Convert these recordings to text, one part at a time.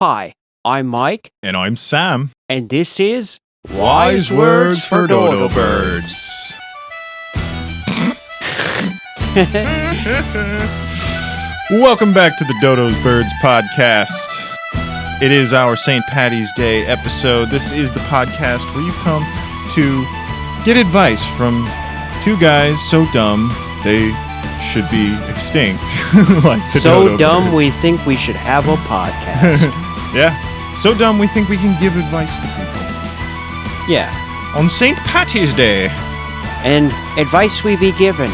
Hi, I'm Mike, And I'm Sam. and this is Wise Words for Dodo Birds. Welcome back to the Dodo's Birds podcast. It is our St. Patty's Day episode. This is the podcast where you come to get advice from two guys so dumb they should be extinct. Like the So Dodo Dumb Birds. We Think We Should Have a Podcast. Yeah. So dumb we think we can give advice to people. Yeah, On St. Patty's Day. and advice we be given.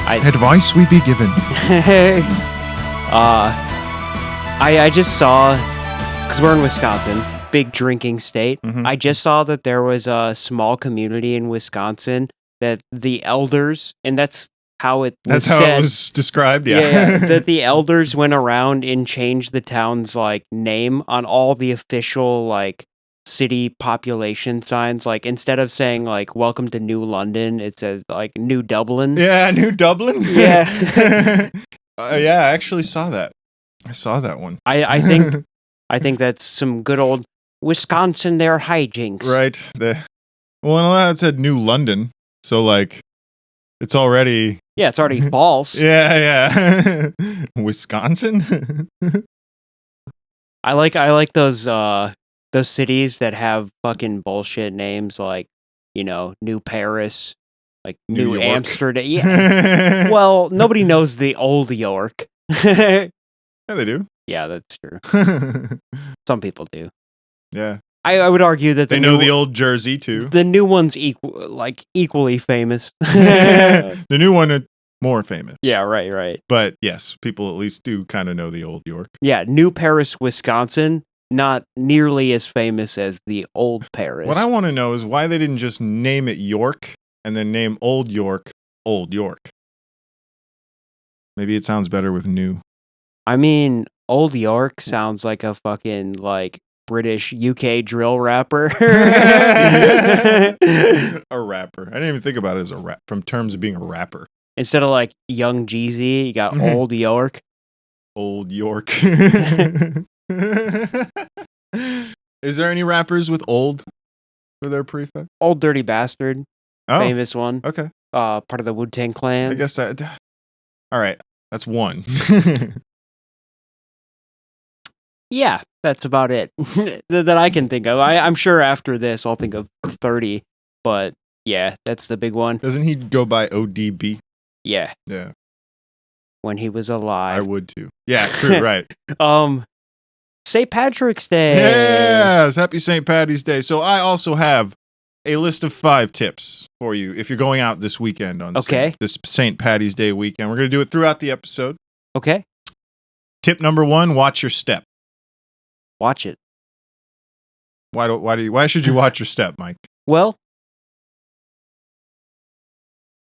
Advice we be given. I just saw, because we're in Wisconsin, big drinking state. Mhm. I just saw that there was a small community in Wisconsin that the elders, and that's how it was That's how said. it was described, yeah. Yeah, that the elders went around and changed the town's name on all the official city population signs. Like instead of saying "Welcome to New London," it says New Dublin. Yeah, New Dublin? Yeah. Yeah, I actually saw that. I saw that one. I think that's some good old Wisconsin there hijinks. Right. Well, it said New London, so it's already... Yeah, it's already false. Yeah. Wisconsin? I like those cities that have fucking bullshit names New Paris, New New York. Amsterdam. Yeah. Well, nobody knows the old York. Yeah, they do. Yeah, that's true. Some people do. Yeah. I would argue that They know the old Jersey, too. the new one's equally famous. The new one, more famous. Yeah, right. But yes, people at least do kind of know the old York. Yeah, New Paris, Wisconsin, not nearly as famous as the old Paris. What I want to know is why they didn't just name it York and then name Old York Old York. Maybe it sounds better with new. I mean, Old York sounds like a fucking British UK drill rapper. A rapper. I didn't even think about it as a rap from terms of being a rapper. Instead of Young Jeezy, you got Old York. Old York. Is there any rappers with old for their prefix? Old Dirty Bastard, Oh, famous one. okay. Part of the Wu-Tang Clan. I guess that. All right, that's one. Yeah, that's about it that I can think of. I'm sure after this I'll think of 30, but yeah, that's the big one. Doesn't he go by ODB? Yeah, Yeah, when he was I alive. would too. Yeah, true, right. St. Patrick's Day. Yes, happy St. Patty's Day. So I also have a list of 5 tips for you if you're going out this weekend on Okay. this St. Patty's Day weekend. We're going to do it throughout the episode. Okay, Tip number 1, watch your step. watch it. Why should you watch your step, Mike? Well,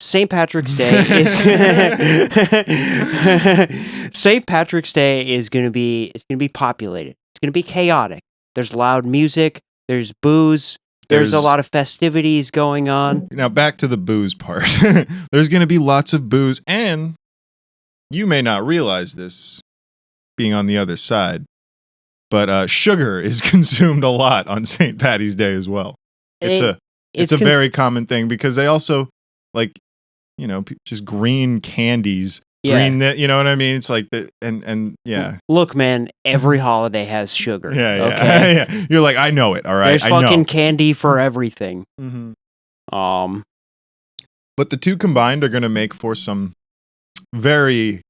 St. Patrick's Day is St. Patrick's Day is going to be populated. It's going to be chaotic. There's loud music, there's booze, there's a There's- lot of festivities going on. Now back to the booze part. There's going to be lots of booze, and you may not realize this being on the other side, but sugar is consumed a lot on St. Patty's Day as well. It's a very common thing because they also just green candies. Green, you know what I mean? It's and yeah. Look, man, every holiday has sugar. Yeah. Okay? Yeah. You're like, I know it, all right? There's I fucking know. candy for everything. But the two combined are going to make for some very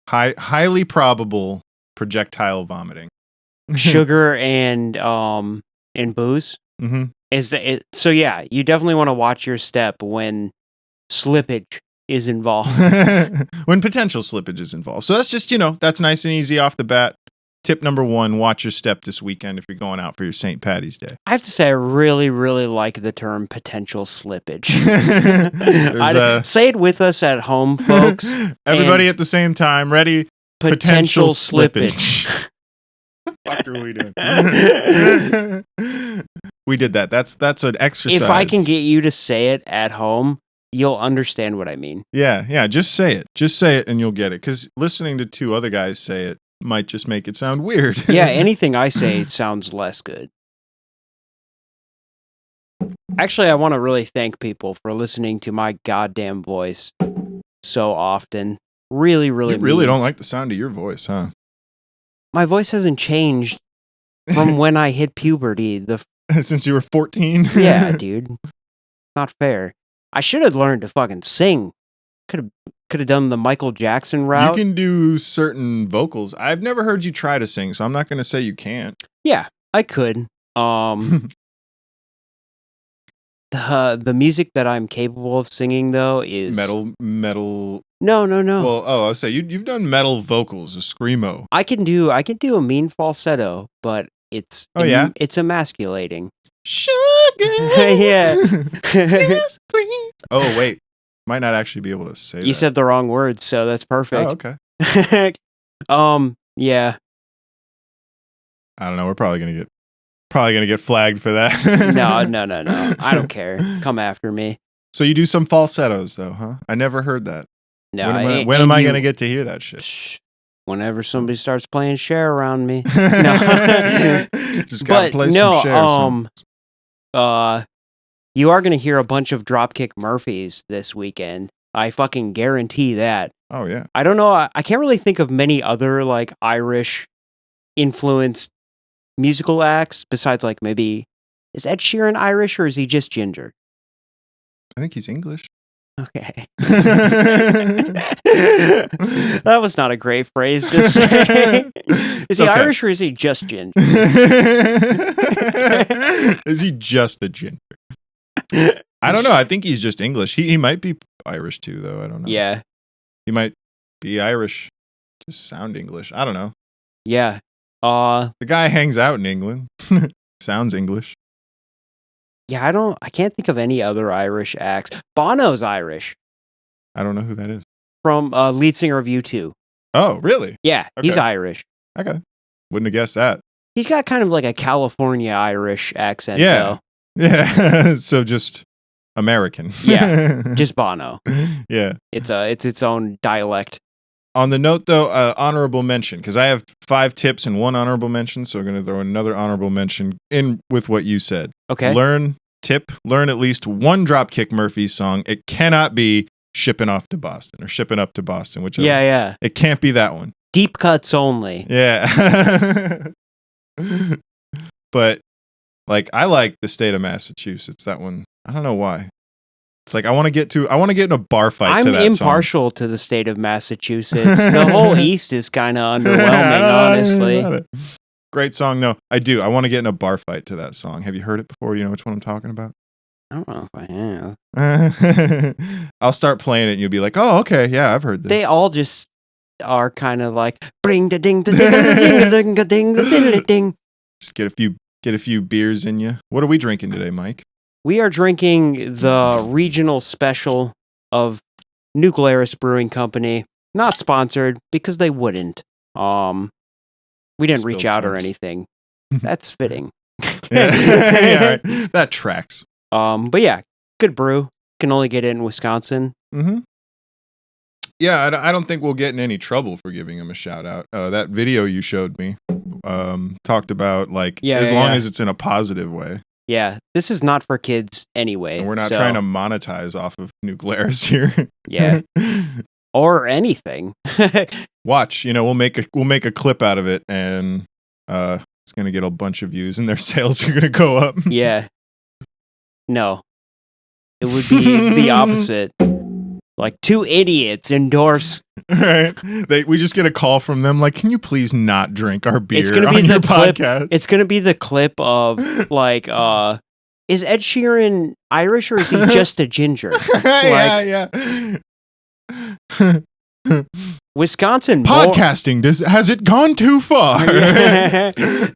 highly probable projectile vomiting. Sugar and booze. Mm-hmm. So yeah, you definitely want to watch your step when slippage is involved. When potential slippage is involved. So that's just, that's nice and easy off the bat. Tip number 1, watch your step this weekend if you're going out for your St. Patty's Day. I have to say, I really, really like the term potential slippage. Say it with us at home, folks. Everybody at the same time, ready? Potential slippage. What the fuck are we doing? We did that. That's an exercise. If I can get you to say it at home, you'll understand what I mean. Yeah. Just say it. Just say it and you'll get it. Because listening to two other guys say it might just make it sound weird. Yeah, anything I say sounds less good. Actually, I want to really thank people for listening to my goddamn voice so often. Really, really You really don't means- like the sound of your voice, huh? My voice hasn't changed from when I hit puberty. Since you were 14? Yeah, dude. Not fair. I should have learned to fucking sing. Could have done the Michael Jackson route. You can do certain vocals. I've never heard you try to sing, so I'm not going to say you can't. Yeah, I could. The music that I'm capable of singing though is Metal. No. Well, I'll say you've done metal vocals, a screamo. I can do a mean falsetto, but it's yeah? it's emasculating. Sugar. Yeah. Yes, please. Oh wait, might not actually be able to say that. You said the wrong words, so that's perfect. Oh, okay. Yeah. I don't know. We're probably gonna get flagged for that. No. I don't care. Come after me. So you do some falsettos though, huh? I never heard that. No. When am I gonna get to hear that shit? Shh. Whenever somebody starts playing Cher around me. Just gotta play some Cher songs. You are gonna hear a bunch of Dropkick Murphys this weekend. I fucking guarantee that. Oh yeah. I don't know. I can't really think of many other like Irish influenced musical acts besides like maybe is Ed Sheeran Irish or is he just ginger? I think he's English. Okay. That was not a great phrase to say. Is he okay. Irish or is he just ginger? Is he just a ginger? I don't know. I think he's just English. He might be Irish too, though. I don't know. Yeah. He might be Irish, just sound English. I don't know. Yeah. The guy hangs out in England. Sounds English. Yeah, I can't think of any other Irish acts. Bono's Irish. I don't know who that is. From lead singer of U2. Oh, really? Yeah, he's Okay. Irish. Okay. Wouldn't have guessed that. He's got kind of like a California Irish accent, Yeah. though. Yeah. So just American. Yeah. Just Bono. Yeah. It's its own dialect. On the note, though, honorable mention, because I have 5 tips and 1 honorable mention, so we're going to throw another honorable mention in with what you said. Okay. Learn at least one Dropkick Murphys song. It cannot be Shipping Off to Boston or Shipping Up to Boston, whichever. Yeah. It can't be that one. Deep cuts only. Yeah. But, like, I like the state of Massachusetts, that one. I don't know why. It's like I want to get in a bar fight to that I'm song. impartial to the state of Massachusetts. The whole East is kind of underwhelming, honestly. Great song, though. I do. I want to get in a bar fight to that song. Have you heard it before? Do you know which one I'm talking about? I don't know if I have. I'll start playing it and you'll be like, oh, okay. Yeah, I've heard this. They all just are kind of like bring da ding da ding da ding da ding da ding da ding. Just get a few beers in you. What are we drinking today, Mike? We are drinking the regional special of Nuclearis Brewing Company. Not sponsored because they wouldn't. We didn't reach Spilled out or sauce. anything. That's fitting. Yeah, right. That tracks. But yeah, good brew. Can only get it in Wisconsin. Mm-hmm. Yeah, I don't think we'll get in any trouble for giving him a shout out. That video you showed me talked about like as long as it's in a positive way. Yeah, this is not for kids anyway. And we're not trying to monetize off of Nuclearis here. Yeah. Or anything. Watch, we'll make a clip out of it and it's gonna get a bunch of views and their sales are gonna go up. Yeah. No. It would be the opposite. Like 2 idiots endorse. Right. We just get a call from them like, can you please not drink our beer It's gonna be on your the clip. podcast? It's gonna be the clip of like, is Ed Sheeran Irish or is he just a ginger? Yeah. Wisconsin Podcasting has it gone too far?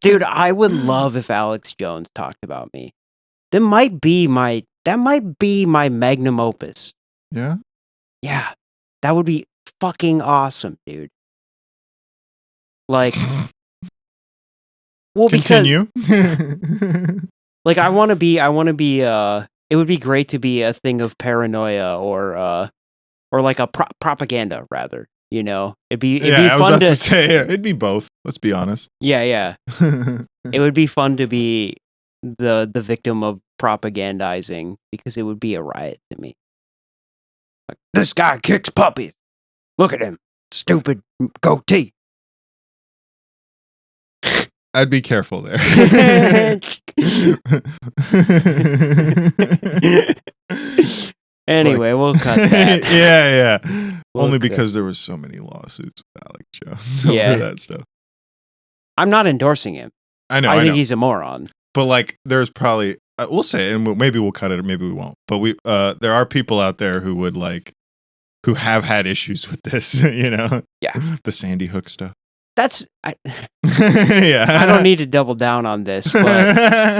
Dude, I would love if Alex Jones talked about me. That might be my magnum opus. Yeah. Yeah. That would be fucking awesome, dude. Like well, continue. because like I want to be It would be great to be a thing of paranoia or like a propaganda rather. You know, it'd be I was fun about to to say it'd be both. Let's be honest. yeah. It would be fun to be the victim of propagandizing because it would be a riot to me. Like, this guy kicks puppies. Look at him, stupid goatee. I'd be careful there. Anyway, we'll cut that. yeah. We'll Only cut- because there was so many lawsuits with Alex Jones over Yeah. that stuff. I'm not endorsing him. I know. I think know. he's a moron. But like, there's probably we'll say, it, and maybe we'll cut it, or maybe we won't. But we there are people out there who would who have had issues with this. You know, Yeah. the Sandy Hook stuff. That's Yeah, I don't need to double down on this, but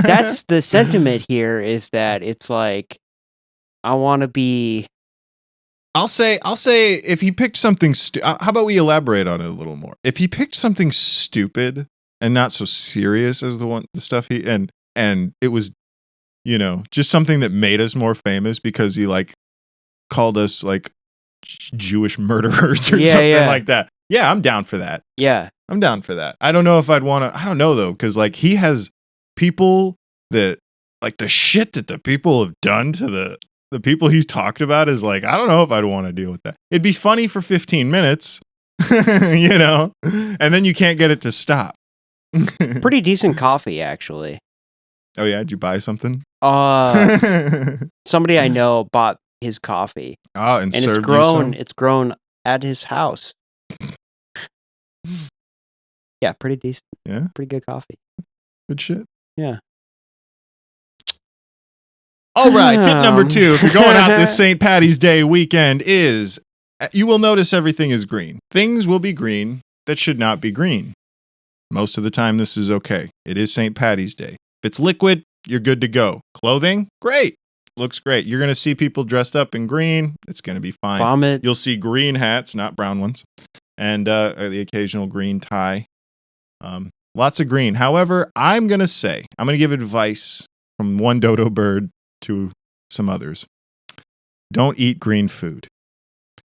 that's the sentiment here is that it's like I want to be. I'll say if he picked something how about we elaborate on it a little more? If he picked something stupid and not so serious as the stuff he and it was, you know, just something that made us more famous because he called us Jewish murderers or something like that. Yeah, I'm down for that. Yeah. I'm down for that. I don't know if I'd want to. I don't know though, because he has people that the shit that the people have done to the people he's talked about is I don't know if I'd want to deal with that. It'd be funny for 15 minutes, you know, and then you can't get it to stop. Pretty decent coffee, actually. Oh yeah, did you buy something? Somebody I know bought his coffee. Oh, and served it's you grown. some? It's grown at his house. Yeah, pretty decent. Yeah, pretty good coffee. Good shit. Yeah. All right, tip number 2. If you're going out this St. Paddy's Day weekend is you will notice everything is green. Things will be green that should not be green. Most of the time, this is okay. It is St. Paddy's Day. If it's liquid, you're good to go. Clothing, great. Looks great. You're going to see people dressed up in green. It's going to be fine. Vomit. You'll see green hats, not brown ones, and the occasional green tie. Lots of green. However, I'm going to give advice from one dodo bird to some others. Don't eat green food.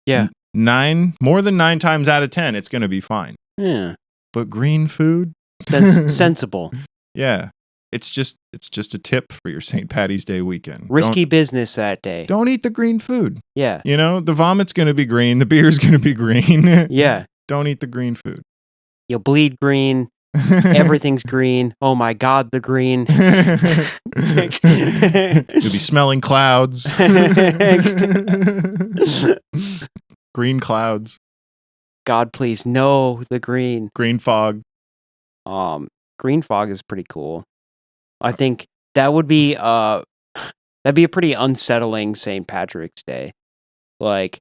Yeah. More than 9 times out of 10, it's going to be fine. Yeah. But green food? Sensible. Yeah. It's just a tip for your St. Paddy's Day weekend. Risky business that day. Don't eat the green food. Yeah. You know, the vomit's going to be green. The beer's going to be green. Yeah. Don't eat the green food. You'll bleed green. Everything's green. Oh my God, the green. You'll be smelling clouds. Green clouds. God, please, no, the green. Green fog. Green fog is pretty cool. I think that would be that'd be a pretty unsettling St. Patrick's Day. Like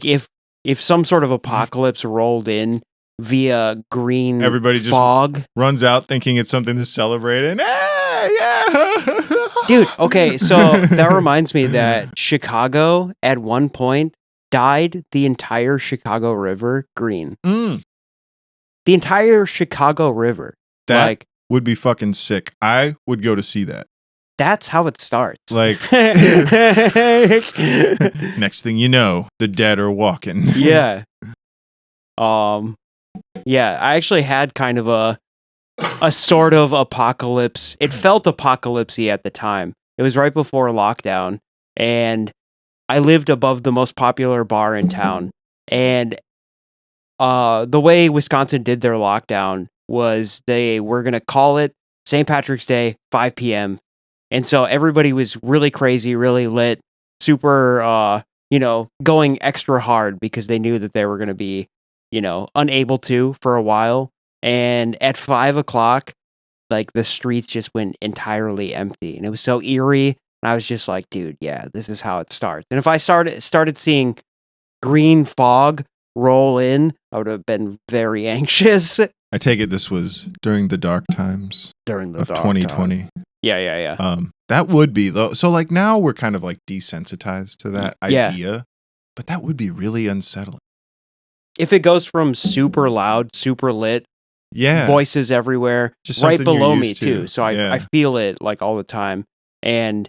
if some sort of apocalypse rolled in via green Everybody just fog runs out thinking it's something to celebrate and yeah. Dude, okay, so that reminds me that Chicago at one point dyed the entire Chicago River green. Mm. The entire Chicago River. That would be fucking sick. I would go to see that. That's how it starts. Next thing you know, the dead are walking. Yeah. Yeah, I actually had kind of a sort of apocalypse. It felt apocalypsy at the time. It was right before lockdown, and I lived above the most popular bar in town. And the way Wisconsin did their lockdown was they were going to call it St. Patrick's Day, 5 p.m. And so everybody was really crazy, really lit, super, going extra hard because they knew that they were going to be, unable to for a while. And at 5 o'clock, the streets just went entirely empty. And it was so eerie. And I was just like, dude, yeah, this is how it starts. And if I started seeing green fog roll in, I would have been very anxious. I take it this was during the dark times of 2020. Yeah. That would be though. So now we're kind of desensitized to that idea, but that would be really unsettling. If it goes from super loud, super lit, voices everywhere, just right below me to. too. So I feel it all the time. And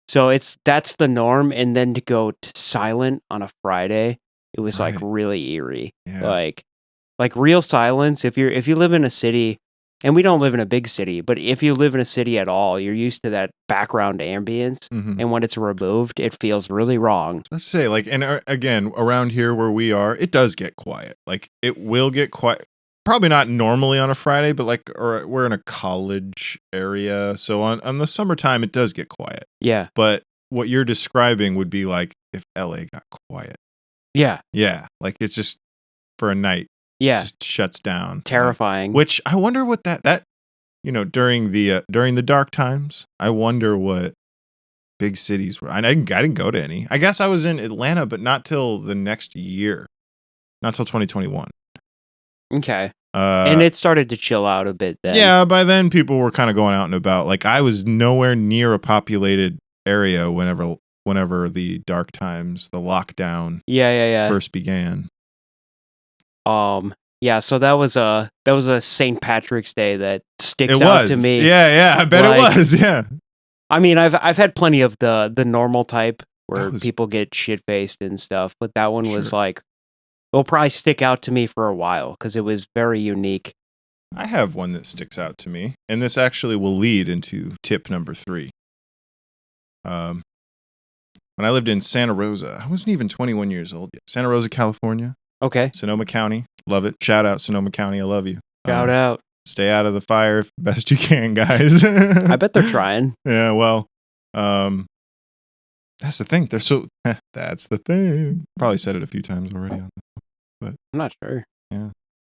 So that's the norm, and then to go to silent on a Friday, it was like Right. really eerie. Yeah. Like real silence. If you live in a city, and we don't live in a big city, but if you live in a city at all, you're used to that background ambience, Mhm. and when it's removed, it feels really wrong. Let's say, like, and again, around here where we are, it does get quiet. Like, it will get quiet. Probably not normally on a Friday, but like, or we're in a college area, so on the summertime, it does get quiet. Yeah, But what you're describing would be like if LA got quiet. yeah, Yeah, like it's just for a night, yeah. just shuts down. Like, Terrifying. which I wonder what that during the dark times, I wonder what big cities were. I didn't go to any. I guess I was in Atlanta, but not till the next year, not till 2021. Okay. And it started to chill out a bit then. Yeah, by then people were kind of going out and about. Like I was nowhere near a populated area whenever the dark times, the lockdown Yeah. first began. Yeah, so that was a St. Patrick's Day that sticks It out was. to me. Yeah, I bet Like- it was. Yeah. I mean, I've had plenty of the normal type where That was- people get shit faced and stuff, but that one was Sure. like, it'll probably stick out to me for a while because it was very unique. I have one that sticks out to me, and this actually will lead into tip number 3. When I lived in Santa Rosa, I wasn't even 21 years old yet. Santa Rosa, California, Okay, Sonoma County, love it. Shout out Sonoma County, I love you. shout out. Stay out of the fire if best you can, guys. I bet they're trying. Yeah, well, that's the thing. They're so. That's the thing. Probably said it a few times already. I'm not sure.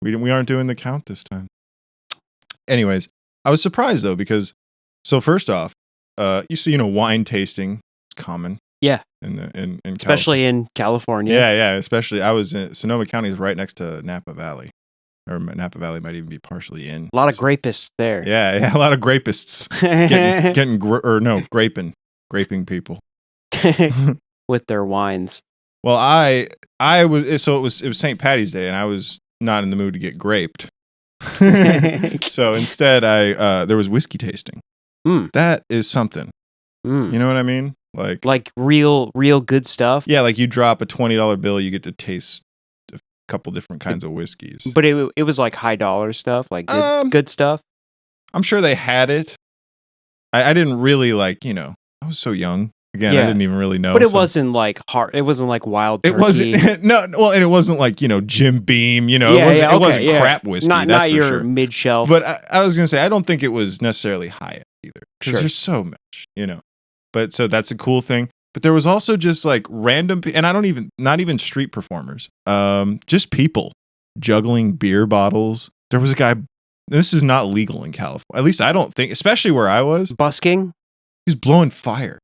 We aren't doing the count this time. Anyways, I was surprised though because, so first off, wine tasting is common. Yeah. In Especially in California. yeah, especially I was in Sonoma County is right next to Napa Valley, or Napa Valley might even be partially in. A lot of grapists there. Yeah, a lot of grapists graping people. With their wines. Well, I was it was St. Patty's Day, and I was not in the mood to get graped. So instead, there was whiskey tasting. Mm. That is something. Mm. You know what I mean? Like real good stuff. Yeah, like you drop a $20 bill, you get to taste a couple different kinds of whiskeys. But it was like high dollar stuff, like good stuff. I'm sure they had it. I didn't really I was so young. Again, I Yeah. didn't even really know. But it so- wasn't like hard. It wasn't like wild turkey. It wasn't no. Well, and it wasn't like Jim Beam. It Yeah, wasn't. yeah, It wasn't okay, yeah. crap whiskey. Not that's for your sure. mid shelf. But I was gonna say I don't think it was necessarily high either because Sure. there's so much. But so that's a cool thing. But there was also just like random, and not even street performers. Just people juggling beer bottles. There was a guy. This is not legal in California. At least I don't think, especially where I was. Busking. He was blowing fire.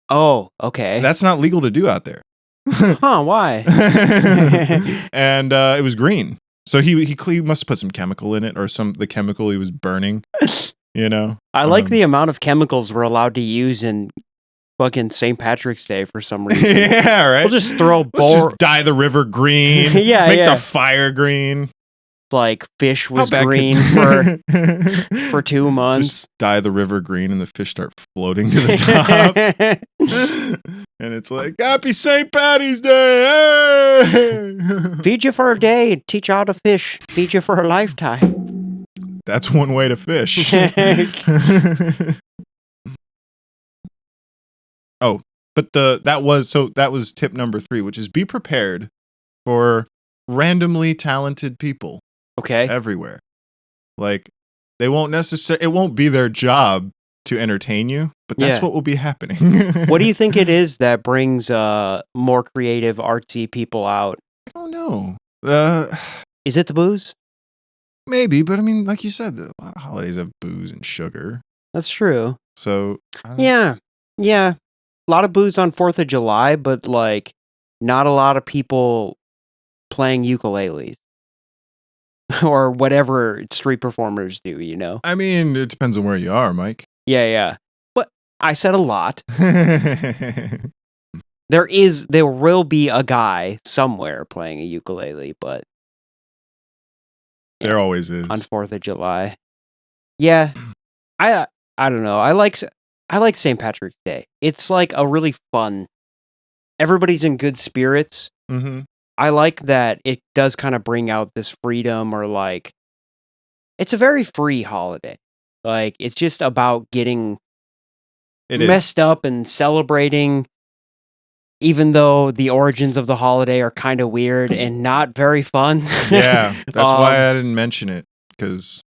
Oh, okay. That's not legal to do out there. Huh? Why? And it was green. So he must have put some chemical in it, or the chemical he was burning. I like the amount of chemicals we're allowed to use in fucking St. Patrick's Day for some reason. Yeah, right. We'll just throw Let's just dye the river green. Yeah, make yeah. the fire green. like fish How was bad green could- for 2 months. Just dye the river green, and the fish start floating to the top. And it's like, Happy St. Patty's Day! Hey! Feed you for a day, teach you how to fish. Feed you for a lifetime. That's one way to fish. But that was tip number 3, which is be prepared for randomly talented people Okay. everywhere. Like it won't be their job to entertain you, but that's Yeah. what will be happening. What do you think it is that brings more creative, artsy people out? I don't know. Is it the booze? Maybe, but I mean, like you said, a lot of holidays have booze and sugar. That's true. So I don't- Yeah. A lot of booze on 4th of July, but like not a lot of people playing ukuleles or whatever street performers do, you know? I mean, it depends on where you are, Mike. Yeah. But I said a lot. There will be a guy somewhere playing a ukulele, but There always is. on 4th of July. Yeah. I don't know. I I like St. Patrick's Day. It's like a really fun. Everybody's in good spirits. Mm-hmm. I like that it does kind of bring out this freedom, or like it's a very free holiday. Like it's just about getting It is. messed up and celebrating, even though the origins of the holiday are kind of weird and not very fun. Yeah, that's why I didn't mention it, because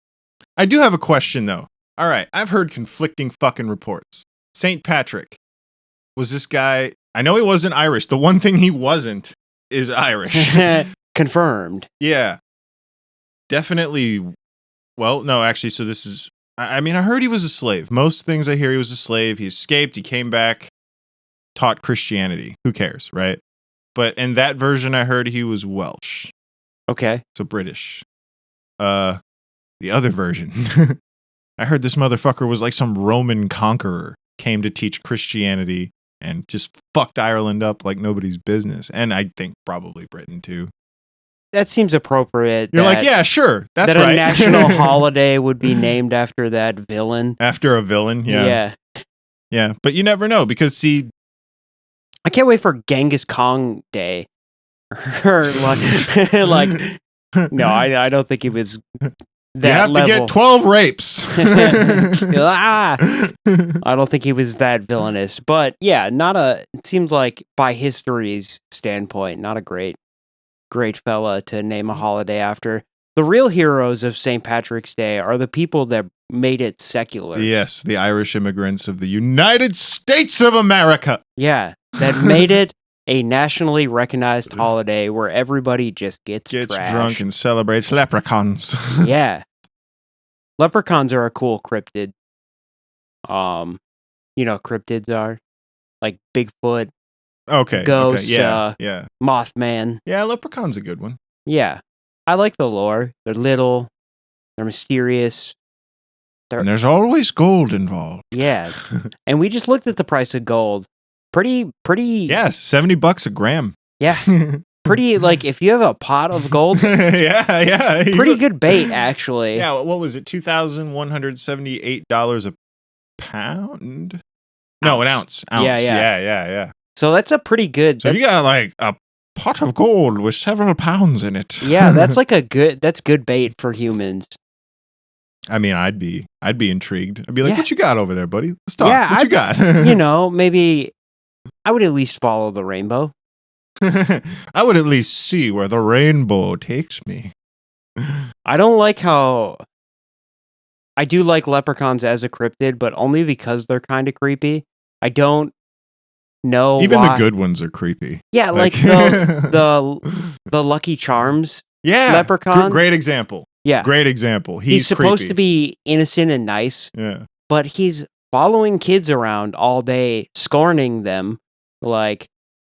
I do have a question, though. All right, I've heard conflicting fucking reports. St. Patrick, was this guy... I know he wasn't Irish. The one thing he wasn't is Irish. Confirmed. Yeah. Definitely... Well, no, actually, so this is... I mean, I heard he was a slave. Most things I hear, he was a slave. He escaped, he came back, taught Christianity. Who cares, right? But in that version, I heard he was Welsh. Okay. So British. The other version... I heard this motherfucker was like some Roman conqueror, came to teach Christianity and just fucked Ireland up like nobody's business. And I think probably Britain too. That seems appropriate. You're like, yeah, sure. That's that right. a national holiday would be named after that villain. After a villain, yeah. Yeah. Yeah, but you never know because, see... I can't wait for Genghis Khan Day. Or like no, I don't think he was that you have level. to get 12 rapes. Ah! I don't think he was that villainous. But yeah, it seems like by history's standpoint, not a great fella to name a holiday after. The real heroes of St. Patrick's Day are the people that made it secular. Yes, the Irish immigrants of the United States of America. Yeah, that made it a nationally recognized holiday where everybody just gets trashed. Drunk and celebrates leprechauns. Yeah. Leprechauns are a cool cryptid. You know, cryptids are like Bigfoot, Ghost, yeah. Mothman. Yeah, leprechaun's a good one. Yeah. I like the lore. They're little, they're mysterious. And there's always gold involved. Yeah. And we just looked at the price of gold. Pretty. Yes, $70 a gram. Yeah. Pretty, like, if you have a pot of gold. yeah. Pretty good bait, actually. Yeah, what was it? $2,178 a pound? No, an ounce. Yeah. So that's a pretty good. So if you got like a pot of gold with several pounds in it. Yeah, that's like that's good bait for humans. I mean, I'd be intrigued. I'd be like, Yeah. what you got over there, buddy? Let's talk. Yeah, What you got? You know, maybe I would at least follow the rainbow. I would at least see where the rainbow takes me. I don't like how... I do like leprechauns as a cryptid, but only because they're kind of creepy. I don't know Even why. the good ones are creepy. Yeah, like the Lucky Charms. Yeah. Leprechaun. Great example. Yeah. Great example. He's supposed creepy. to be innocent and nice. Yeah. But he's following kids around all day, scorning them. Like...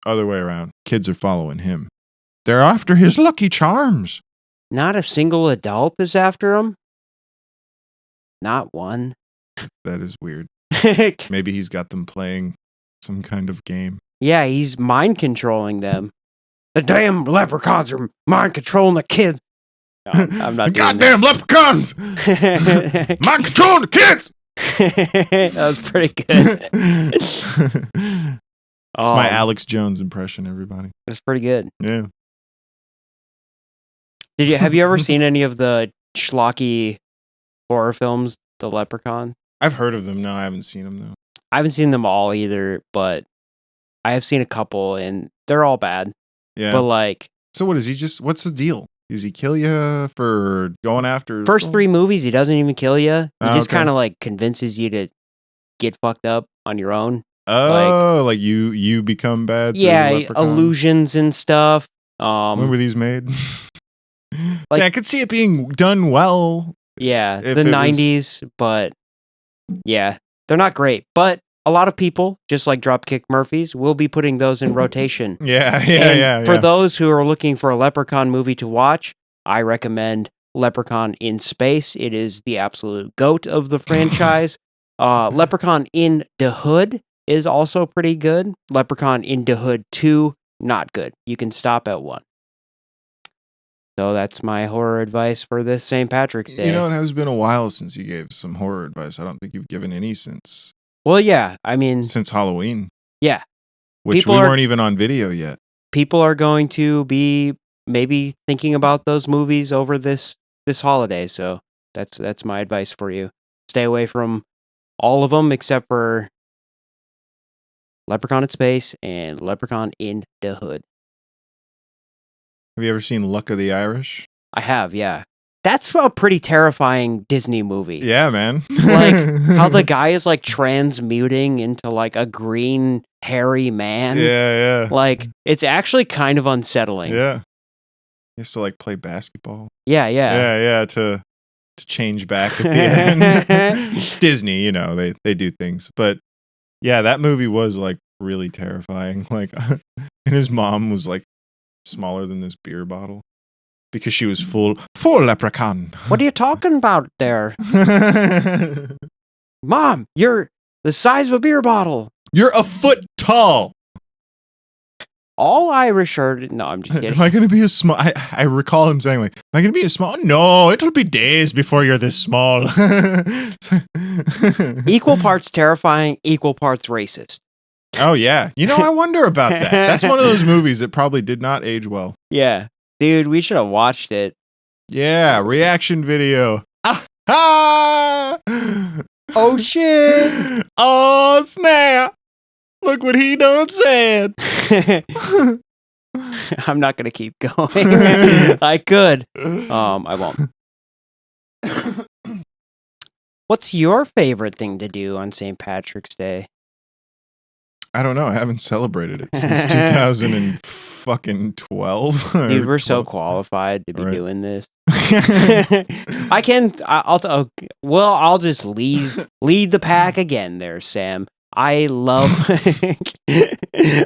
Other way around. Kids are following him. They're after his Lucky Charms. Not a single adult is after him? Not one. That is weird. Maybe he's got them playing some kind of game. Yeah, he's mind controlling them. The damn leprechauns are mind controlling the kids. No, I'm not doing Goddamn leprechauns! that. Mind controlling the kids! That was pretty good. It's my Alex Jones impression, everybody. It was pretty good. Yeah. Have you ever seen any of the schlocky horror films, The Leprechaun? I've heard of them. No, I haven't seen them, though. I haven't seen them all either, but I have seen a couple, and they're all bad. Yeah. But like... So what is he just... What's the deal? Does he kill you for going after... First 3 movies, he doesn't even kill you. He just okay. kind of like convinces you to get fucked up on your own. Oh, like you become bad? Yeah, through the leprechaun? illusions and stuff. When were these made? Like- See, I could see it being done well. Yeah, If the it was- 90s, but yeah, they're not great. But a lot of people, just like Dropkick Murphys, will be putting those in rotation. Yeah. For those who are looking for a Leprechaun movie to watch, I recommend Leprechaun in Space. It is the absolute GOAT of the franchise. Leprechaun in the Hood is also pretty good. Leprechaun in the Hood 2, not good. You can stop at 1. So that's my horror advice for this St. Patrick's Day. You know, it has been a while since you gave some horror advice. I don't think you've given any since Well, yeah. I mean, since Halloween, yeah. which People we are- weren't even on video yet. People are going to be maybe thinking about those movies over this holiday. So that's my advice for you. Stay away from all of them except for Leprechaun in Space and Leprechaun in the Hood. Have you ever seen Luck of the Irish? I have, yeah. That's a pretty terrifying Disney movie. Yeah, man. Like how the guy is like transmuting into like a green hairy man. Yeah, Like it's actually kind of unsettling. yeah. He has to like play basketball. Yeah. Yeah, to change back at the end. Disney, they do things. But yeah, that movie was like really terrifying. Like and his mom was like smaller than this beer bottle because she was full leprechaun. What are you talking about there? Mom, you're the size of a beer bottle. You're a foot tall. All Irish are... No, I'm just kidding. Am I going to be a small... I recall him saying like, am I going to be a small... No, it'll be days before you're this small. Equal parts terrifying, equal parts racist. Oh, yeah. I wonder about that. That's one of those movies that probably did not age well. Yeah. Dude, we should have watched it. Yeah, reaction video. Ah! Oh, shit. Oh, snap. Look what he done said. I'm not going to keep going. I could. I won't. What's your favorite thing to do on St. Patrick's Day? I don't know. I haven't celebrated it since 2012. Dude, we're so qualified to be Right. doing this. I'll just lead the pack again there, Sam. I love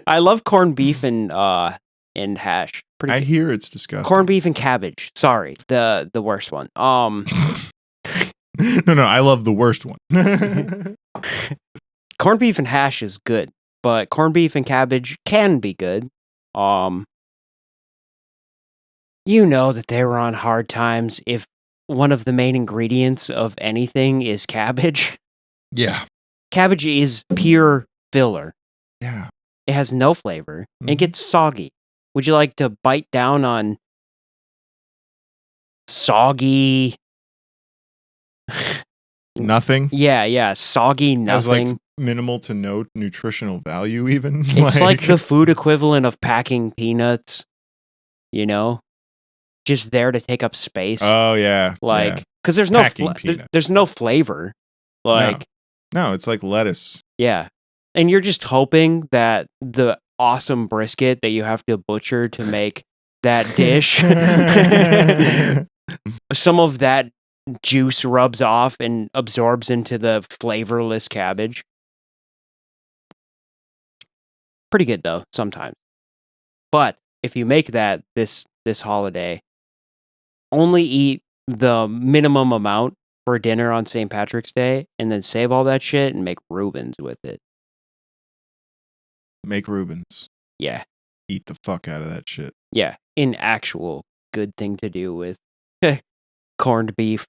I love corned beef and hash. I hear it's disgusting. Corned beef and cabbage. Sorry, the worst one. No, I love the worst one. Corned beef and hash is good, but corned beef and cabbage can be good. You know that they were on hard times if one of the main ingredients of anything is cabbage. Yeah. Cabbage is pure filler. Yeah. It has no flavor and it Mhm. gets soggy. Would you like to bite down on soggy? Nothing. Yeah, soggy Has nothing. like minimal to no nutritional value even. It's like the food equivalent of packing peanuts, just there to take up space. Oh yeah. Like, yeah. because there's no Packing peanuts. there's no flavor. Like, No, it's like lettuce. yeah, and you're just hoping that the awesome brisket that you have to butcher to make that dish, some of that juice rubs off and absorbs into the flavorless cabbage. Pretty good though, sometimes. But if you make that this holiday, only eat the minimum amount for dinner on St. Patrick's Day, and then save all that shit and make Reubens with it. Make Reubens. Yeah, Eat the fuck out of that shit. yeah, an actual good thing to do with corned beef.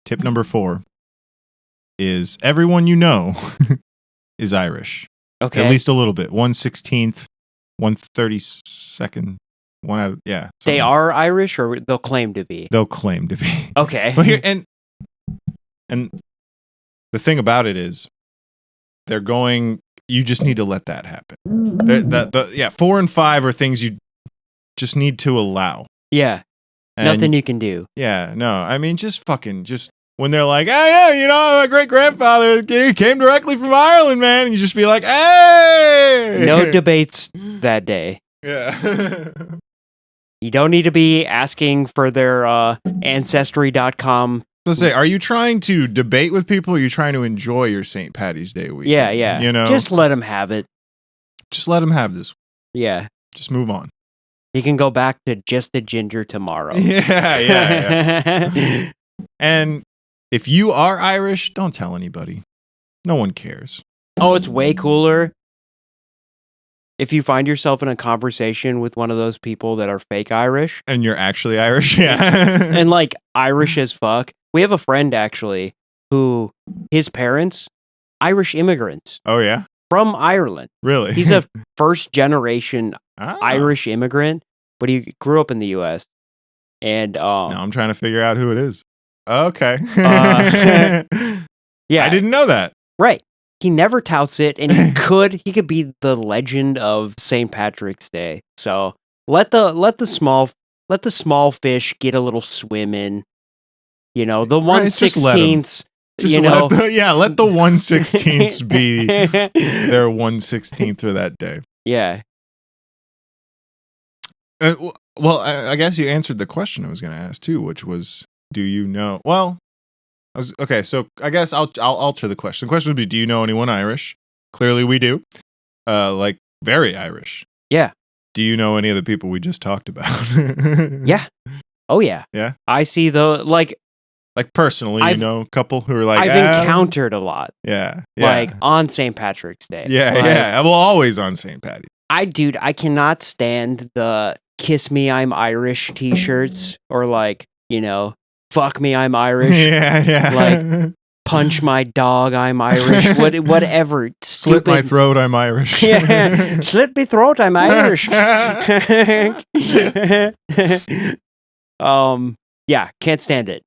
Tip number 4 is everyone you know is Irish. Okay, At least a little bit. 1/16th, 1/32nd, one out of, yeah. they something. are Irish, or they'll claim to be. They'll claim to be. Okay, Well, here, and the thing about it is they're going, you just need to let that happen. 4 and 5 are things you just need to allow. yeah, And nothing you can do. Yeah, no. I mean, just when they're like, oh yeah, my great grandfather came directly from Ireland, man, and you just be like, hey, No debates that day. Yeah. You don't need to be asking for their ancestry.com. Let's say, are you trying to debate with people? Or are you trying to enjoy your St. Patty's Day weekend? Yeah. Just let them have it. Just let them have this. Yeah. Just move on. You can go back to just a ginger tomorrow. Yeah. And if you are Irish, don't tell anybody. No one cares. Oh, it's way cooler If you find yourself in a conversation with one of those people that are fake Irish And you're actually Irish, yeah. and like Irish as fuck. We have a friend actually who his parents, Irish immigrants Oh yeah, from Ireland. really? He's a first generation Ah. Irish immigrant, but he grew up in the US. And Now I'm trying to figure out who it is. Okay. yeah, I didn't know that. right. He never touts it, and he could be the legend of St. Patrick's Day. So let the small fish get a little swim in. You know, the Right, just let 'em. 1/16. Just You know, let the 1/16 be their 1/16 for that day. yeah. Well, I guess you answered the question I was going to ask too, which was, do you know? Well, okay, so I guess I'll alter the question. The question would be, do you know anyone Irish? Clearly, we do. Like very Irish. Yeah. Do you know any of the people we just talked about? Yeah. Oh yeah. Yeah. I see Like personally, I've- you know, a couple who are like, I've encountered a lot. yeah, Like on St. Patrick's Day. yeah, Like, yeah. Well, always on St. Patty. I cannot stand the "Kiss Me, I'm Irish" T-shirts, or like, you know, "Fuck me, I'm Irish." Yeah, yeah. Like, "Punch my dog, I'm Irish." Whatever. Slit my Stupid. throat, I'm Irish. Yeah, slit me throat, I'm Irish. Yeah, can't stand it.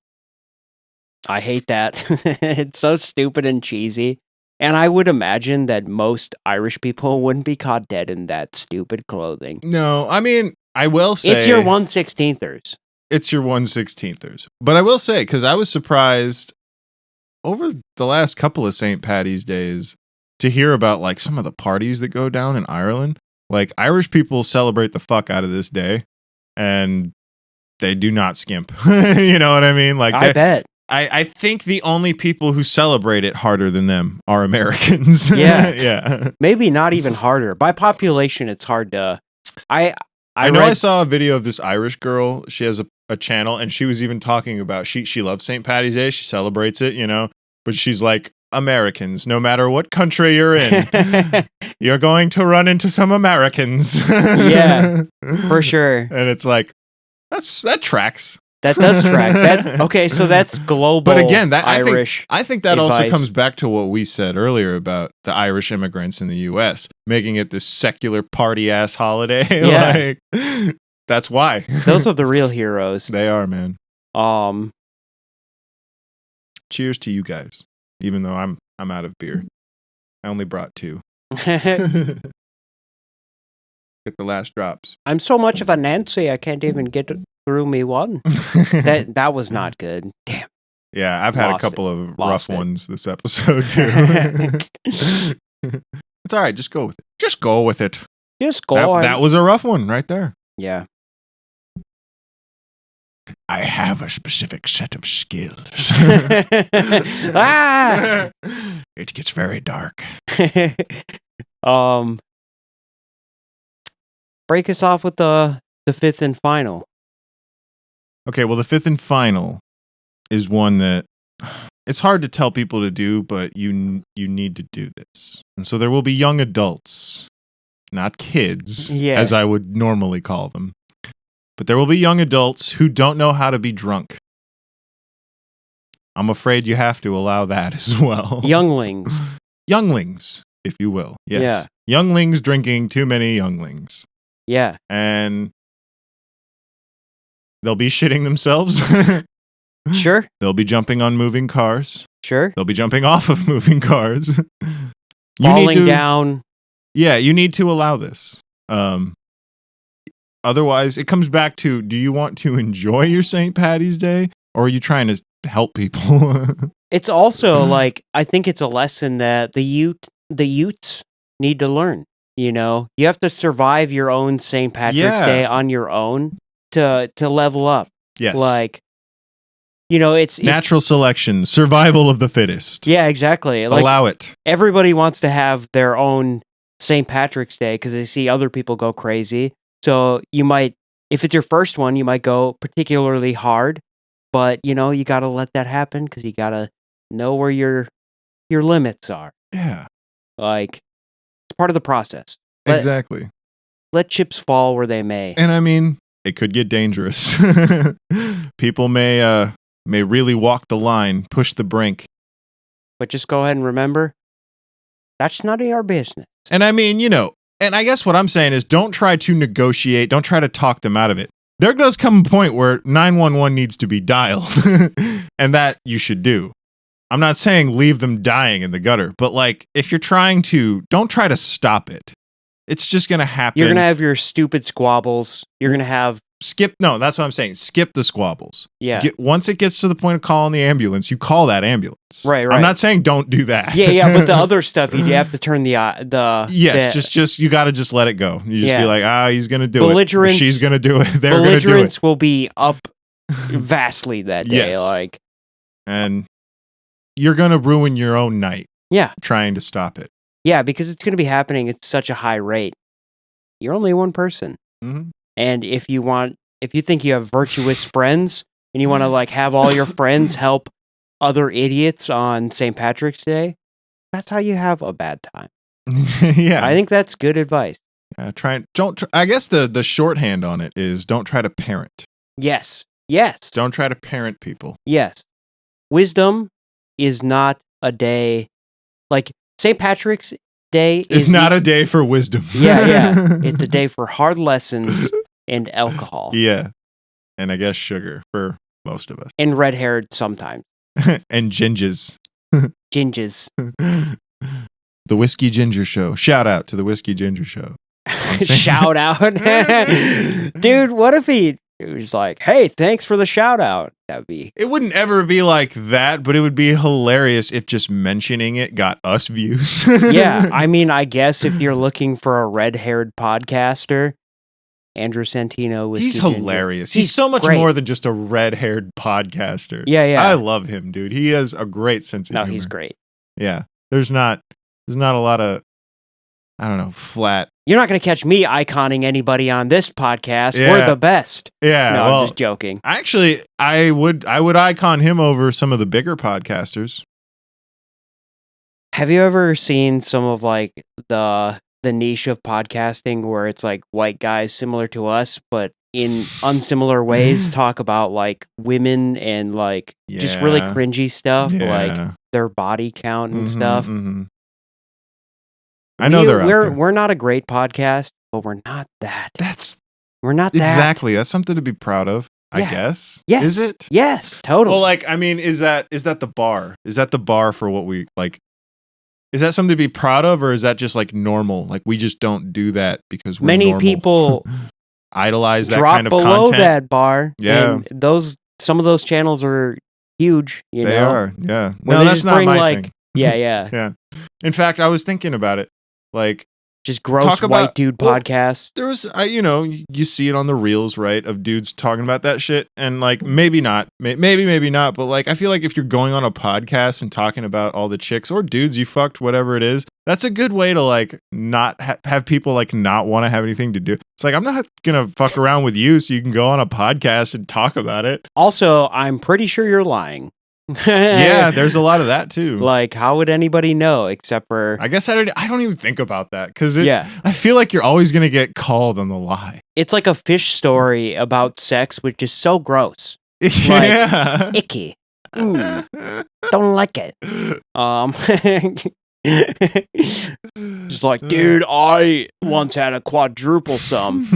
I hate that. It's so stupid and cheesy. And I would imagine that most Irish people wouldn't be caught dead in that stupid clothing. No, I mean, I will say It's your 1/16ers. It's your 1/16ers. But I will say, because I was surprised over the last couple of St. Patty's days to hear about like some of the parties that go down in Ireland. Like Irish people celebrate the fuck out of this day, and they do not skimp. You know what I mean? Like I bet. I think the only people who celebrate it harder than them are Americans. Yeah. Yeah. Maybe not even harder. By population, it's hard to. I know read- I saw a video of this Irish girl. She has a channel, and she was even talking about she loves St. Patty's Day. She celebrates it, you know, but she's like, Americans, no matter what country you're in, you're going to run into some Americans. Yeah, for sure. And it's like, that tracks. That does track. Okay, so that's global. But again, that Irish. I think that also advice. comes back to what we said earlier about the Irish immigrants in the U.S. making it this secular party ass holiday. Yeah. Like, that's why. Those are the real heroes. They are, man. Cheers to you guys. Even though I'm out of beer. I only brought 2. Get the last drops. I'm so much of a Nancy, I can't even get through me one. That was not good. Damn. Yeah, I've had Lost a couple of Lost rough it. ones this episode too. It's all right. Just go with it. Just go with it. Just go on. That was a rough one right there. Yeah. I have a specific set of skills. Ah! It gets very dark. Break us off with the fifth and final. Okay, well, the fifth and final is one that it's hard to tell people to do, but you need to do this. And so there will be young adults, not kids, Yeah. as I would normally call them. But there will be young adults who don't know how to be drunk. I'm afraid you have to allow that as well. Younglings. Younglings, if you will. Yes. Yeah. Younglings drinking too many younglings. Yeah. And they'll be shitting themselves. Sure. They'll be jumping on moving cars. Sure. They'll be jumping off of moving cars. Falling down. Yeah, you need to allow this. Otherwise, it comes back to, do you want to enjoy your St. Patty's Day, or are you trying to help people? It's also like, I think it's a lesson that the youths need to learn. You know, you have to survive your own St. Patrick's Yeah. Day on your own to level up. Yes. Like, you know, it's Natural selection, survival of the fittest. yeah, exactly. Like, Allow it. everybody wants to have their own St. Patrick's Day because they see other people go crazy. So you might, if it's your first one, you might go particularly hard, but you know, you got to let that happen because you got to know where your limits are. Yeah. Like, it's part of the process. Exactly. Let chips fall where they may. And I mean, it could get dangerous. People may really walk the line, push the brink. But just go ahead and remember, that's none of your business. And I mean, and I guess what I'm saying is don't try to negotiate. Don't try to talk them out of it. There does come a point where 911 needs to be dialed, and that you should do. I'm not saying leave them dying in the gutter, but like if you're trying to, don't try to stop it. It's just going to happen. You're going to have your stupid squabbles. You're going to have... No, that's what I'm saying. Skip the squabbles. Yeah. Once it gets to the point of calling the ambulance, you call that ambulance. Right. I'm not saying don't do that. Yeah, but the other stuff, you have to turn the... Yes, just you got to just let it go. You just be like, he's going to do it. Or she's going to do it. They're going to do it. Belligerents will be up vastly that day. Yes. And you're going to ruin your own night. Yeah. Trying to stop it. Yeah, because it's going to be happening at such a high rate. You're only one person. Mm-hmm. And if you think you have virtuous friends and you want to like have all your friends help other idiots on St. Patrick's Day, that's how you have a bad time. Yeah. I think that's good advice. I guess the shorthand on it is don't try to parent. Yes. Don't try to parent people. Yes. Wisdom is not a day like St. Patrick's Day is not a day for wisdom. Yeah. It's a day for hard lessons and alcohol. Yeah. And I guess sugar for most of us. And red-haired sometimes. And gingers. Gingers. The Whiskey Ginger Show. Shout out to the Whiskey Ginger Show. Shout out. Dude, what if he was like, hey, thanks for the shout out? It wouldn't ever be like that, but it would be hilarious if just mentioning it got us views. Yeah, I mean, I guess if you're looking for a red-haired podcaster, Andrew Santino. He's hilarious. He's so much more than just a red-haired podcaster. Yeah. I love him, dude. He has a great sense of humor. No, he's great. Yeah. There's not a lot of, I don't know, flat. You're not going to catch me iconing anybody on this podcast. Yeah. We're the best. Yeah. No, well, I'm just joking. Actually, I would icon him over some of the bigger podcasters. Have you ever seen some of like the niche of podcasting where it's like white guys similar to us, but in unsimilar ways talk about like women and like just really cringy stuff, like their body count and stuff. Mm-hmm. I know we're not a great podcast, but we're not that. We're not that. Exactly. That's something to be proud of, I guess. Yes. Is it? Yes, totally. Well, like, I mean, is that the bar? Is that the bar for what we like? Is that something to be proud of, or is that just like normal? Like we just don't do that because we're many normal. People idolize that drop kind of below content. that bar. Yeah, and some of those channels are huge. They are. Yeah. No, that's not my thing. Yeah. Yeah. In fact, I was thinking about it. Like, just gross white dude podcasts. There was, you see it on the reels, right, of dudes talking about that shit, and like maybe not, maybe not, but like I feel like if you're going on a podcast and talking about all the chicks or dudes you fucked, whatever it is, that's a good way to like not have people like not want to have anything to do. It's like I'm not gonna fuck around with you, so you can go on a podcast and talk about it. Also, I'm pretty sure you're lying. Yeah, there's a lot of that too. Like, how would anybody know except for? I guess I don't even think about that because I feel like you're always gonna get called on the lie. It's like a fish story about sex, which is so gross. Yeah, like, icky. Don't like it. Just like, dude, I once had a quadruple sum.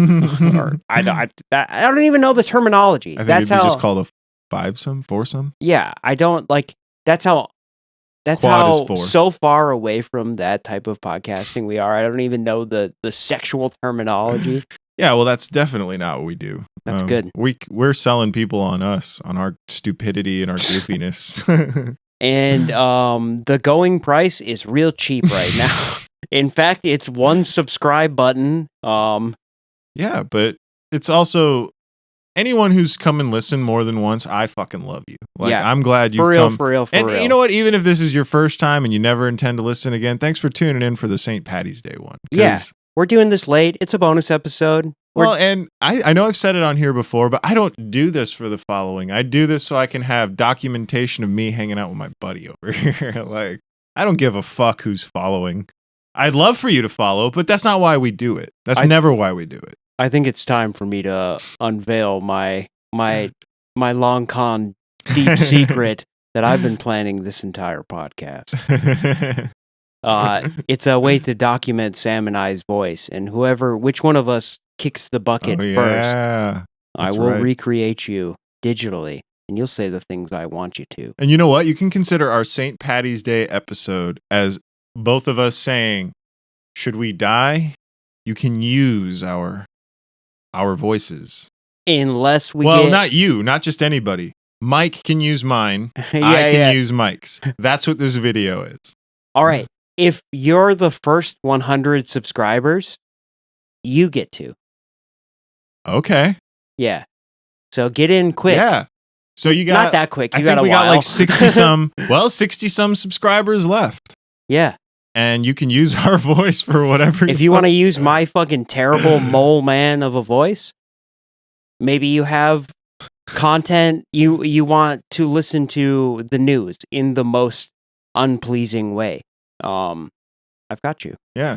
Or I don't even know the terminology. I think That's it'd be how just called a fivesome, foursome. Yeah, I don't like. That's how so far away from that type of podcasting we are. I don't even know the sexual terminology. Yeah, well, that's definitely not what we do. That's good. We're selling people on us, on our stupidity and our goofiness. And the going price is real cheap right now. In fact, it's one subscribe button. Yeah, but it's also anyone who's come and listened more than once, I fucking love you. Like, yeah, I'm glad you've come. For real. And you know what? Even if this is your first time and you never intend to listen again, thanks for tuning in for the St. Patty's Day one. Yeah, we're doing this late. It's a bonus episode. Well, and I know I've said it on here before, but I don't do this for the following. I do this so I can have documentation of me hanging out with my buddy over here. Like, I don't give a fuck who's following. I'd love for you to follow, but that's not why we do it. That's never why we do it. I think it's time for me to unveil my long con deep secret that I've been planning this entire podcast. It's a way to document Sam and I's voice, and which one of us kicks the bucket first, I will recreate you digitally, and you'll say the things I want you to. And you know what? You can consider our St. Patty's Day episode as both of us saying, should we die? You can use our voices. Unless we not you, not just anybody. Mike can use mine. I can use Mike's. That's what this video is. All right. If you're the first 100 subscribers, you get to. Okay. Yeah. So get in quick. Yeah. So you got not that quick. I think we got like 60 some subscribers left. Yeah. And you can use our voice for whatever. If you want to use my fucking terrible mole man of a voice, maybe you have content you want to listen to the news in the most unpleasing way. I've got you. Yeah.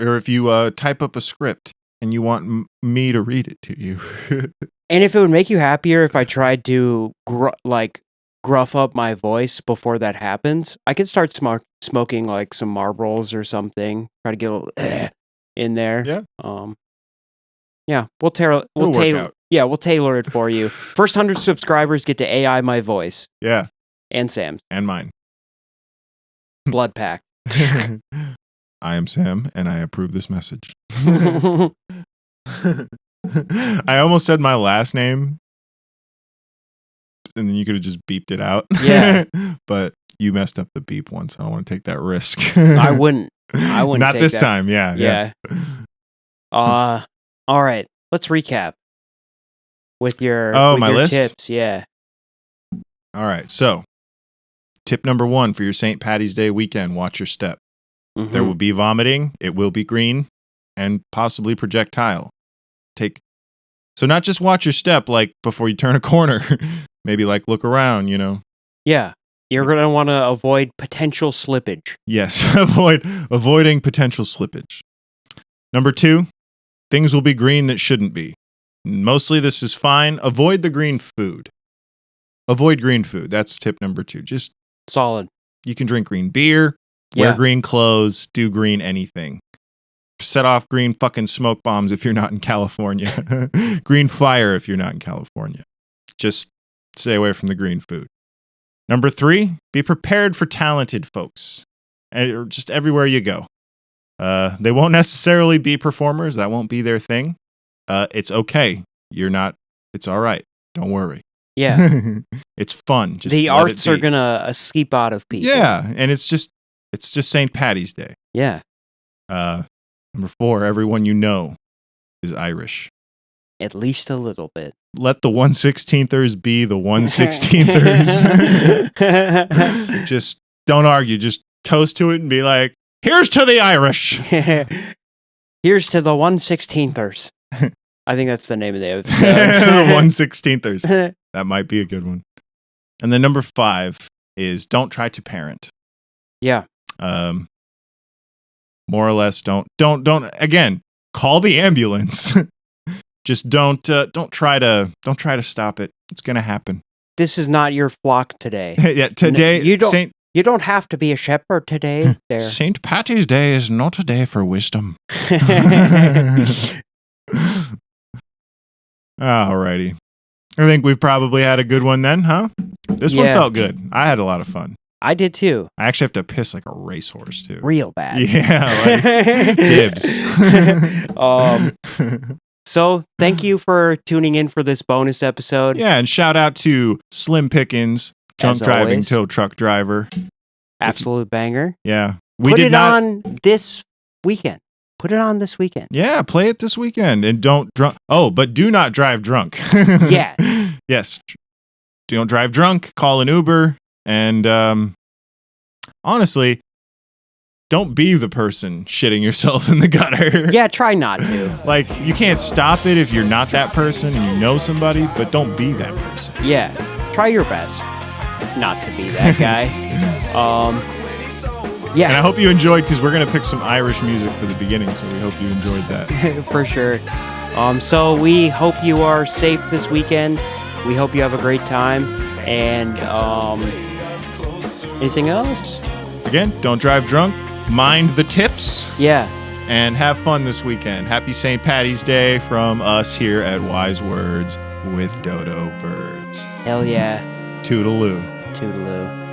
Or if you type up a script and you want me to read it to you. And if it would make you happier if I tried to gruff up my voice before that happens, I could start smoking like some Marlboros or something. Try to get a little in there. Yeah. Yeah. We'll tailor it for you. First 100 subscribers get to AI my voice. Yeah. And Sam's. And mine. Blood pact. I am Sam, and I approve this message. I almost said my last name, and then you could have just beeped it out. Yeah. But you messed up the beep once. I don't want to take that risk. I wouldn't. Not take this that. time. Yeah. All right. Let's recap with your my list tips. Yeah. All right. So, tip number 1 for your St. Patty's Day weekend: watch your step. Mm-hmm. There will be vomiting. It will be green and possibly projectile. So not just watch your step like before you turn a corner. Maybe like look around, Yeah. You're going to want to avoid potential slippage. Yes, avoiding potential slippage. Number 2, things will be green that shouldn't be. Mostly this is fine. Avoid the green food. Avoid green food. That's tip number 2. Just solid. You can drink green beer, wear green clothes, do green anything. Set off green fucking smoke bombs if you're not in California. Green fire if you're not in California. Just stay away from the green food. Number 3, be prepared for talented folks. And just everywhere you go. They won't necessarily be performers. That won't be their thing. It's okay. It's all right. Don't worry. Yeah. It's fun. Just the arts are going to escape out of people. Yeah. And it's just St. Patty's Day. Yeah. Number 4, everyone you know is Irish. At least a little bit. Let the 1/16ers be the 1/16ers. Just don't argue. Just toast to it and be like, here's to the Irish. Here's to the 1/16ers. I think that's the name of the episode. 1/16ers. That might be a good one. And then number 5 is don't try to parent. Yeah. More or less, don't again, call the ambulance. Just don't try to stop it. It's gonna happen. This is not your flock today. Yeah, today you don't have to be a shepherd today. There. St. Patty's Day is not a day for wisdom. Alrighty. I think we've probably had a good one then, huh? This one felt good. I had a lot of fun. I did too. I actually have to piss like a racehorse too. Real bad. Yeah, like dibs. So thank you for tuning in for this bonus episode. Yeah, and shout out to Slim Pickens, drunk driving tow truck driver. Absolute banger. Yeah. Put it on this weekend. Put it on this weekend. Yeah, play it this weekend and don't drunk. Oh, but do not drive drunk. Yeah. Yes. Don't drive drunk. Call an Uber. And honestly, don't be the person shitting yourself in the gutter. Yeah, try not to. Like, you can't stop it if you're not that person and you know somebody, but don't be that person. Yeah, try your best not to be that guy. Yeah. And I hope you enjoyed, because we're going to pick some Irish music for the beginning, so we hope you enjoyed that. For sure. So we hope you are safe this weekend. We hope you have a great time. And anything else? Again, don't drive drunk. Mind the tips. Yeah. And have fun this weekend. Happy St. Patty's Day from us here at Wise Words with Dodo Birds. Hell yeah. Toodaloo. Toodaloo.